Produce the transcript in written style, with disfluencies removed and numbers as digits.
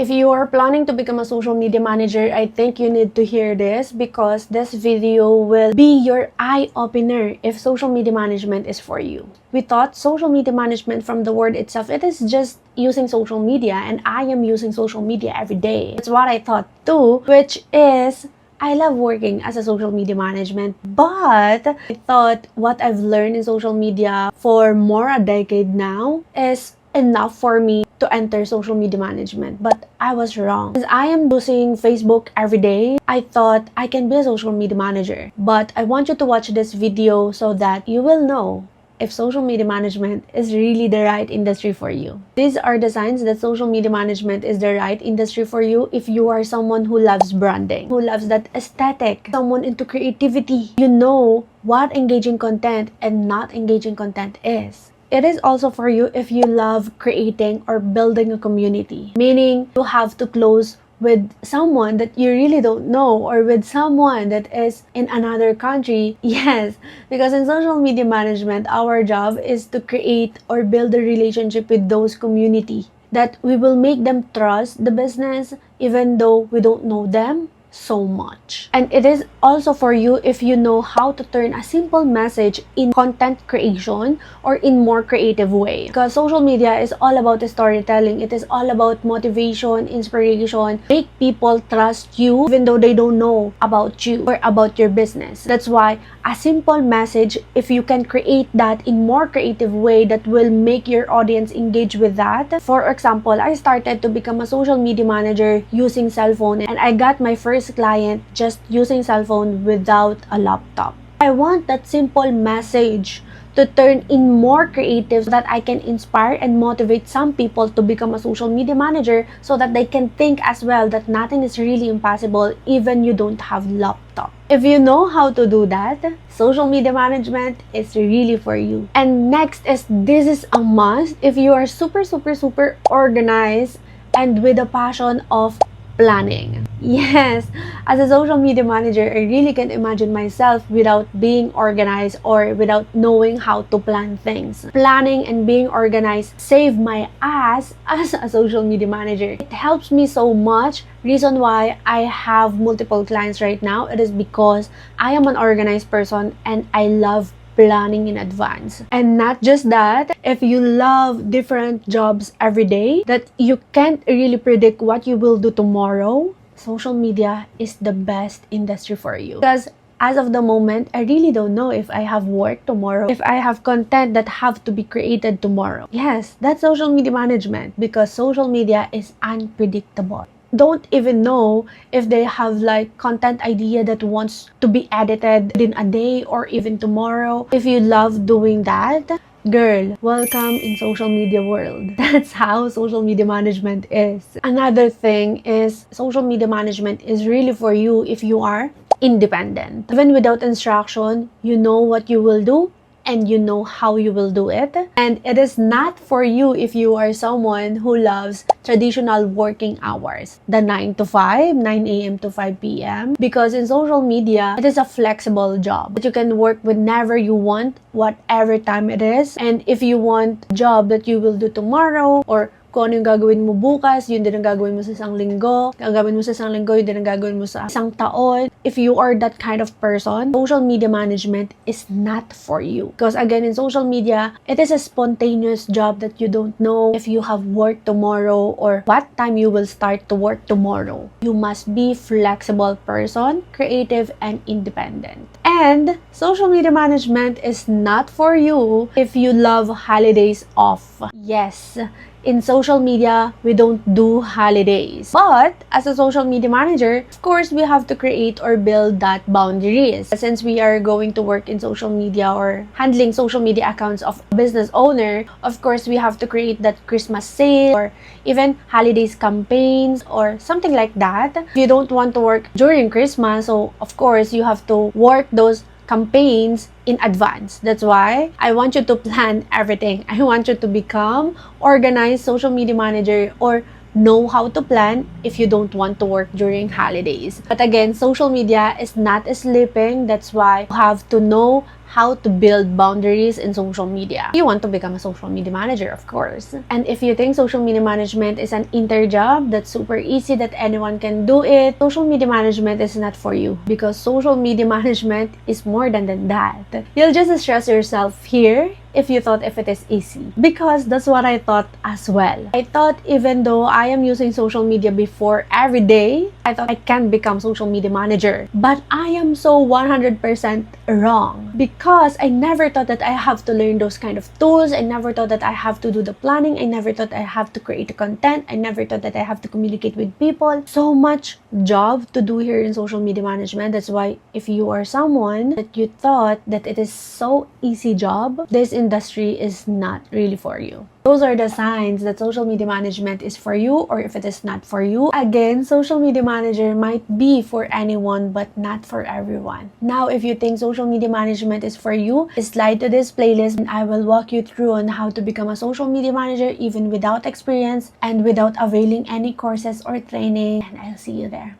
If you are planning to become a social media manager, I think you need to hear this because this video will be your eye-opener if social media management is for you. We thought social media management from the word itself, it is just using social media, and I am using social media every day. That's what I thought too, which is I love working as a social media management, but I thought what I've learned in social media for more a decade now is enough for me to enter social media management, but I was wrong. As I am using Facebook every day, I thought I can be a social media manager. But I want you to watch this video so that you will know if social media management is really the right industry for you. These are the signs that social media management is the right industry for you if you are someone who loves branding, who loves that aesthetic, someone into creativity. You know what engaging content and not engaging content is. It is also for you if you love creating or building a community, meaning you have to close with someone that you really don't know or with someone that is in another country. Yes, because in social media management, our job is to create or build a relationship with those community that we will make them trust the business even though we don't know them so much. And it is also for you if you know how to turn a simple message in content creation or in more creative way, because social media is all about storytelling. It is all about motivation, inspiration, make people trust you even though they don't know about you or about your business. That's why a simple message, if you can create that in more creative way, that will make your audience engage with that. For example, I started to become a social media manager using cell phone, and I got my first client just using cell phone without a laptop. I want that simple message to turn in more creative so that I can inspire and motivate some people to become a social media manager so that they can think as well that nothing is really impossible even you don't have laptop. If you know how to do that, social media management is really for you. And next is, this is a must if you are super organized and with a passion of planning. Yes, as a social media manager, I really can't imagine myself without being organized or without knowing how to plan things. Planning and being organized save my ass as a social media manager. It helps me so much. Reason why I have multiple clients right now, it is because I am an organized person and I love planning in advance. And not just that, if you love different jobs every day that you can't really predict what you will do tomorrow, social media is the best industry for you. Because as of the moment, I really don't know if I have work tomorrow, if I have content that have to be created tomorrow. Yes, that's social media management, because social media is unpredictable. Don't even know if they have like content idea that wants to be edited in a day or even tomorrow. If you love doing that, girl, welcome in social media world. That's how social media management is. Another thing is social media management is really for you if you are independent. Even without instruction, you know what you will do and you know how you will do it. And it is not for you if you are someone who loves traditional working hours, the 9 to 5, 9 a.m. to 5 p.m. Because in social media, it is a flexible job that you can work whenever you want, whatever time it is. And if you want a job that you will do tomorrow, or kung ano yung gagawin mo bukas, yun din ang gagawin mo sa isang linggo. Gagawin mo sa isang linggo, yun din ang gagawin mo sa isang taon. If you are that kind of person, social media management is not for you. Because again, in social media, it is a spontaneous job that you don't know if you have work tomorrow or what time you will start to work tomorrow. You must be flexible person, creative, and independent. And social media management is not for you if you love holidays off. Yes, in social media, we don't do holidays. But as a social media manager, of course, we have to create or build that boundaries. Since we are going to work in social media or handling social media accounts of a business owner, of course, we have to create that Christmas sale or even holidays campaigns or something like that. If you don't want to work during Christmas, so of course, you have to work those campaigns in advance. That's why I want you to plan everything. I want you to become organized social media manager or know how to plan if you don't want to work during holidays. But again, social media is not sleeping. That's why you have to know how to build boundaries in social media. You want to become a social media manager, of course. And if you think social media management is an inter job that's super easy, that anyone can do it, social media management is not for you, because social media management is more than that. You'll just stress yourself here if you thought if it is easy, because that's what I thought as well. I thought even though I am using social media before every day, I thought I can become social media manager. But I am so 100% wrong, because I never thought that I have to learn those kind of tools. I never thought that I have to do the planning. I never thought I have to create the content. I never thought that I have to communicate with people. So much job to do here in social media management. That's why if you are someone that you thought that it is so easy job, this industry is not really for you. Those are the signs that social media management is for you, or if it is not for you. Again, social media manager might be for anyone but not for everyone. Now, if you think social media management is for you, slide to this playlist and I will walk you through on how to become a social media manager even without experience and without availing any courses or training, and I'll see you there.